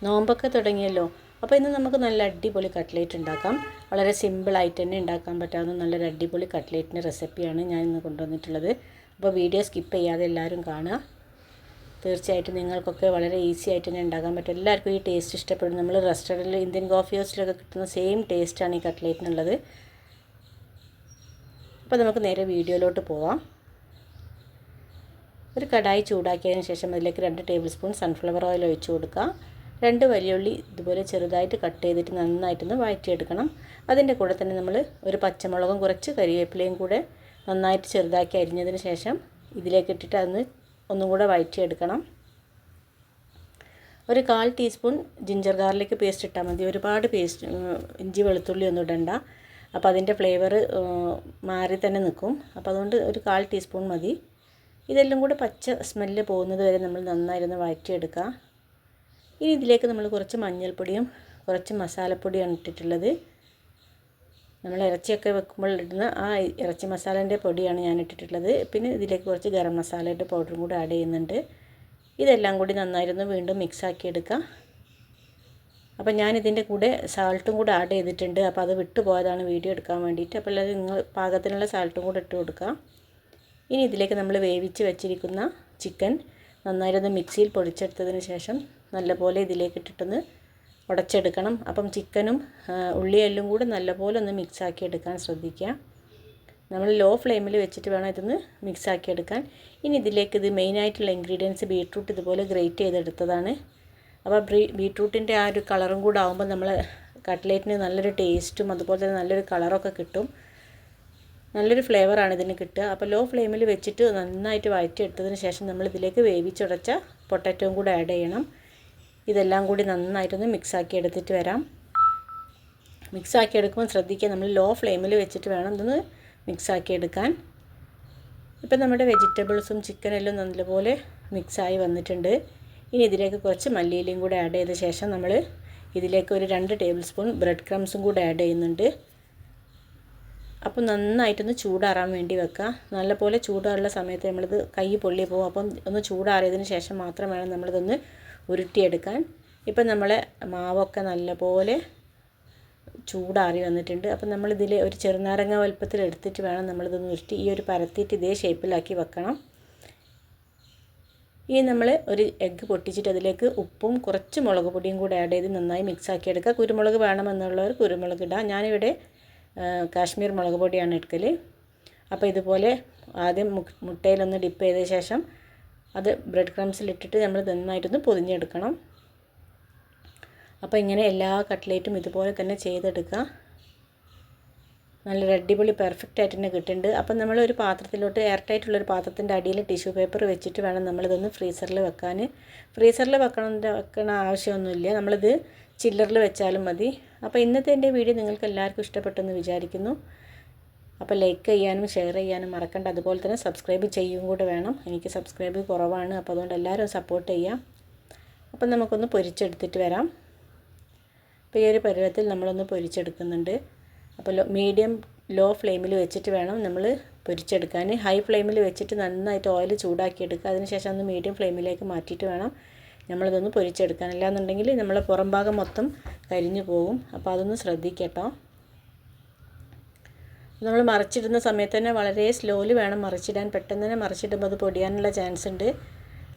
നോമ്പൊക്കെ തുടങ്ങിയല്ലോ. അപ്പോൾ ഇന്ന് നമുക്ക് നല്ല അടിപൊളി കട്ട്ലേറ്റ് ഉണ്ടാക്കാം. വളരെ സിമ്പിളായിട്ട് തന്നെ ഉണ്ടാക്കാൻ പറ്റാവുന്ന നല്ലൊരു അടിപൊളി കട്ട്ലേറ്റിൻ്റെ റെസിപ്പിയാണ് ഞാൻ ഇന്ന് കൊണ്ടുവന്നിട്ടുള്ളത്. അപ്പോൾ വീഡിയോ സ്കിപ്പ് ചെയ്യാതെ എല്ലാവരും കാണുക. തീർച്ചയായിട്ടും നിങ്ങൾക്കൊക്കെ വളരെ ഈസി ആയിട്ട് തന്നെ ഉണ്ടാക്കാൻ പറ്റും. എല്ലാവർക്കും ഈ ടേസ്റ്റ് ഇഷ്ടപ്പെടും. നമ്മൾ റെസ്റ്റോറൻറ്റിൽ ഇന്ത്യൻ കോഫി ഹൗസിലൊക്കെ കിട്ടുന്ന സെയിം ടേസ്റ്റാണ് ഈ കട്ട്ലേറ്റിനുള്ളത്. അപ്പോൾ നമുക്ക് നേരെ വീഡിയോയിലോട്ട് പോവാം. ഒരു കടായി ചൂടാക്കിയതിന് ശേഷം അതിലേക്ക് 2 ടേബിൾ സ്പൂൺ സൺഫ്ലവർ ഓയിൽ ഒഴിച്ച് കൊടുക്കുക. 2 വലിയുള്ളി ഇതുപോലെ ചെറുതായിട്ട് കട്ട് ചെയ്തിട്ട് നന്നായിട്ടൊന്ന് വഴറ്റിയെടുക്കണം. അതിൻ്റെ കൂടെ തന്നെ നമ്മൾ ഒരു പച്ചമുളകും കുറച്ച് കരിവേപ്പിലയും കൂടെ നന്നായിട്ട് ചെറുതാക്കി അരിഞ്ഞതിന് ശേഷം ഇതിലേക്ക് ഇട്ടിട്ട് അതൊന്ന് ഒന്നും കൂടെ വഴറ്റിയെടുക്കണം. ഒരു 1/4 ടീസ്പൂൺ ജിഞ്ചർ ഗാർലിക് പേസ്റ്റ് ഇട്ടാൽ മതി. ഒരുപാട് ഇഞ്ചി വെളുത്തുള്ളി ഒന്നും ഇടണ്ട. അപ്പോൾ അതിൻ്റെ ഫ്ലേവർ മാറി തന്നെ നിൽക്കും. അപ്പോൾ അതുകൊണ്ട് ഒരു 1/4 ടീസ്പൂൺ മതി. ഇതെല്ലാം കൂടെ പച്ച സ്മെല്ല് പോകുന്നത് വരെ നമ്മൾ നന്നായിരുന്നു വഴറ്റിയെടുക്കുക. ഇനി ഇതിലേക്ക് നമ്മൾ കുറച്ച് മഞ്ഞൾപ്പൊടിയും കുറച്ച് മസാലപ്പൊടിയാണ് ഇട്ടിട്ടുള്ളത്. നമ്മൾ ഇറച്ചിയൊക്കെ വെക്കുമ്പോൾ ഇടുന്ന ആ ഇറച്ചി മസാലേൻ്റെ പൊടിയാണ് ഞാൻ ഇട്ടിട്ടുള്ളത്. പിന്നെ ഇതിലേക്ക് കുറച്ച് ഗരം മസാലയുടെ പൗഡറും കൂടി ആഡ് ചെയ്യുന്നുണ്ട്. ഇതെല്ലാം കൂടി നന്നായിരുന്നു വീണ്ടും മിക്സാക്കി എടുക്കുക. അപ്പോൾ ഞാൻ ഇതിൻ്റെ കൂടെ സാൾട്ടും കൂടെ ആഡ് ചെയ്തിട്ടുണ്ട്. അപ്പോൾ അത് വിട്ടുപോയതാണ് വീഡിയോ എടുക്കാൻ വേണ്ടിയിട്ട്. അപ്പോൾ എല്ലാവരും നിങ്ങൾ പാകത്തിനുള്ള സാൾട്ടും കൂടെ ഇട്ട് കൊടുക്കുക. ഇനി ഇതിലേക്ക് നമ്മൾ വേവിച്ച് വെച്ചിരിക്കുന്ന ചിക്കൻ നന്നായിരുന്നു മിക്സിയിൽ പൊടിച്ചെടുത്തതിന് ശേഷം നല്ലപോലെ ഇതിലേക്ക് ഇട്ടിട്ടൊന്ന് ഉടച്ചെടുക്കണം. അപ്പം ചിക്കനും ഉള്ളിയെല്ലാം കൂടെ നല്ലപോലെ ഒന്ന് മിക്സാക്കി എടുക്കാൻ ശ്രദ്ധിക്കുക. നമ്മൾ ലോ ഫ്ലെയിമിൽ വെച്ചിട്ട് വേണം ഇതൊന്ന് മിക്സാക്കി എടുക്കാൻ. ഇനി ഇതിലേക്ക് ഇത് മെയിനായിട്ടുള്ള ഇൻഗ്രീഡിയൻസ് ബീട്രൂട്ട് ഇതുപോലെ ഗ്രേറ്റ് ചെയ്തെടുത്തതാണ്. അപ്പോൾ ബീട്രൂട്ടിൻ്റെ ആ ഒരു കളറും കൂടെ ആകുമ്പോൾ നമ്മൾ കട്ട്ലേറ്റിന് നല്ലൊരു ടേസ്റ്റും അതുപോലെ തന്നെ നല്ലൊരു കളറൊക്കെ കിട്ടും. നല്ലൊരു ഫ്ലേവറാണ് ഇതിന് കിട്ടുക. അപ്പോൾ ലോ ഫ്ലെയിമിൽ വെച്ചിട്ട് നന്നായിട്ട് വഴറ്റിയെടുത്തതിന് ശേഷം നമ്മൾ ഇതിലേക്ക് വേവിച്ചുടച്ച പൊട്ടാറ്റോയും കൂടെ ആഡ് ചെയ്യണം. ഇതെല്ലാം കൂടി നന്നായിട്ടൊന്ന് മിക്സാക്കി എടുത്തിട്ട് വരാം. മിക്സാക്കി എടുക്കുമ്പോൾ ശ്രദ്ധിക്കുക, നമ്മൾ ലോ ഫ്ലെയിമിൽ വെച്ചിട്ട് വേണം ഇതൊന്ന് മിക്സാക്കി എടുക്കാൻ. ഇപ്പം നമ്മുടെ വെജിറ്റബിൾസും ചിക്കനെല്ലാം നല്ലപോലെ മിക്സായി വന്നിട്ടുണ്ട്. ഇനി ഇതിലേക്ക് കുറച്ച് മല്ലിയിലയും കൂടെ ആഡ് ചെയ്ത ശേഷം നമ്മൾ ഇതിലേക്ക് ഒരു 2 ടേബിൾ സ്പൂൺ ബ്രെഡ് ക്രംസും കൂടെ ആഡ് ചെയ്യുന്നുണ്ട്. അപ്പോൾ നന്നായിട്ടൊന്ന് ചൂടാറാൻ വേണ്ടി വെക്കുക. നല്ലപോലെ ചൂടാറുള്ള സമയത്ത് നമ്മളിത് കൈ പൊള്ളി പോകും. അപ്പം ഒന്ന് ചൂടാറിയതിന് ശേഷം മാത്രം വേണം നമ്മളിതൊന്ന് ഉരുട്ടിയെടുക്കാൻ. ഇപ്പം നമ്മളെ മാവൊക്കെ നല്ലപോലെ ചൂടാറി വന്നിട്ടുണ്ട്. അപ്പം നമ്മളിതിൽ ഒരു ചെറുനാരങ്ങ വലുപ്പത്തിൽ എടുത്തിട്ട് വേണം നമ്മളിതൊന്ന് ഉരുട്ടി ഈ ഒരു പരത്തിയിട്ട് ഇതേ ഷേപ്പിലാക്കി വെക്കണം. ഇനി നമ്മൾ ഒരു എഗ്ഗ് പൊട്ടിച്ചിട്ട് അതിലേക്ക് ഉപ്പും കുറച്ച് മുളക് പൊടിയും കൂടെ ആഡ് ചെയ്ത് നന്നായി മിക്സാക്കി എടുക്കുക. കുരുമുളക് വേണമെന്നുള്ളവർ കുരുമുളക് ഇടാം. ഞാനിവിടെ കാശ്മീർ മുളക് പൊടിയാണ് എടുക്കൽ. അപ്പോൾ ഇതുപോലെ ആദ്യം മുട്ടയിലൊന്ന് ഡിപ്പ് ചെയ്ത ശേഷം അത് ബ്രെഡ് ക്രംസിലിട്ടിട്ട് നമ്മൾ നന്നായിട്ടൊന്ന് പൊതിഞ്ഞെടുക്കണം. അപ്പോൾ ഇങ്ങനെ എല്ലാ കട്ട്ലേറ്റും ഇതുപോലെ തന്നെ ചെയ്തെടുക്കുക. നല്ലൊരു അടിപൊളി പെർഫെക്റ്റ് ആയിട്ട് തന്നെ കിട്ടുന്നുണ്ട്. അപ്പം നമ്മളൊരു പാത്രത്തിലോട്ട് എയർ ടൈറ്റുള്ളൊരു പാത്രത്തിൻ്റെ അടിയിൽ ടിഷ്യൂ പേപ്പർ വെച്ചിട്ട് വേണം നമ്മളിതൊന്ന് ഫ്രീസറിൽ വെക്കാൻ. ഫ്രീസറിൽ വെക്കണ ആവശ്യമൊന്നുമില്ല. നമ്മളിത് ചില്ലറിൽ വെച്ചാലും മതി. അപ്പോൾ ഇന്നത്തെ എൻ്റെ വീഡിയോ നിങ്ങൾക്ക് എല്ലാവർക്കും ഇഷ്ടപ്പെട്ടെന്ന് വിചാരിക്കുന്നു. അപ്പോൾ ലൈക്ക് ചെയ്യാനും ഷെയർ ചെയ്യാനും മറക്കണ്ട. അതുപോലെ തന്നെ സബ്സ്ക്രൈബ് ചെയ്യും കൂടെ വേണം. എനിക്ക് സബ്സ്ക്രൈബ് കുറവാണ്. അപ്പോൾ അതുകൊണ്ട് എല്ലാവരും സപ്പോർട്ട് ചെയ്യാം. അപ്പം നമുക്കൊന്ന് പൊരിച്ചെടുത്തിട്ട് വരാം. അപ്പോൾ ഈ ഒരു പരുവത്തിൽ നമ്മളൊന്ന് പൊരിച്ചെടുക്കുന്നുണ്ട്. അപ്പോൾ മീഡിയം ലോ ഫ്ലെയിമിൽ വെച്ചിട്ട് വേണം നമ്മൾ പൊരിച്ചെടുക്കാൻ. ഹൈ ഫ്ലെയിമിൽ വെച്ചിട്ട് നന്നായിട്ട് ഓയിൽ ചൂടാക്കിയെടുക്കുക. അതിനുശേഷം ഒന്ന് മീഡിയം ഫ്ലെയിമിലേക്ക് മാറ്റിയിട്ട് വേണം നമ്മളിതൊന്ന് പൊരിച്ചെടുക്കാൻ. അല്ലാന്നുണ്ടെങ്കിൽ നമ്മളെ പുറം ഭാഗം മൊത്തം കരിഞ്ഞു പോകും. അപ്പോൾ അതൊന്ന് ശ്രദ്ധിക്കട്ടോ. നമ്മൾ മറിച്ചിടുന്ന സമയത്ത് തന്നെ വളരെ സ്ലോലി വേണം മറിച്ചിടാൻ. പെട്ടെന്ന് തന്നെ മറിച്ചിടുമ്പോൾ അത് പൊടിയാനുള്ള ചാൻസ് ഉണ്ട്.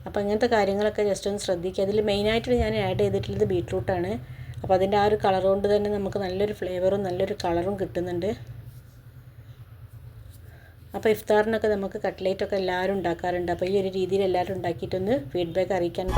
അപ്പോൾ അങ്ങനത്തെ കാര്യങ്ങളൊക്കെ ജസ്റ്റ് ഒന്ന് ശ്രദ്ധിക്കുക. അതിൽ മെയിനായിട്ട് ഞാൻ ആഡ് ചെയ്തിട്ടുള്ളത് ബീട്രൂട്ടാണ്. അപ്പോൾ അതിൻ്റെ ആ ഒരു കളർ കൊണ്ട് തന്നെ നമുക്ക് നല്ലൊരു ഫ്ലേവറും നല്ലൊരു കളറും കിട്ടുന്നുണ്ട്. അപ്പോൾ ഇഫ്താറിനൊക്കെ നമുക്ക് കട്ട്ലേറ്റൊക്കെ എല്ലാവരും ഉണ്ടാക്കാറുണ്ട്. അപ്പോൾ ഈ ഒരു രീതിയിൽ എല്ലാവരും ഉണ്ടാക്കിയിട്ടൊന്ന് ഫീഡ്ബാക്ക് അറിയിക്കാൻ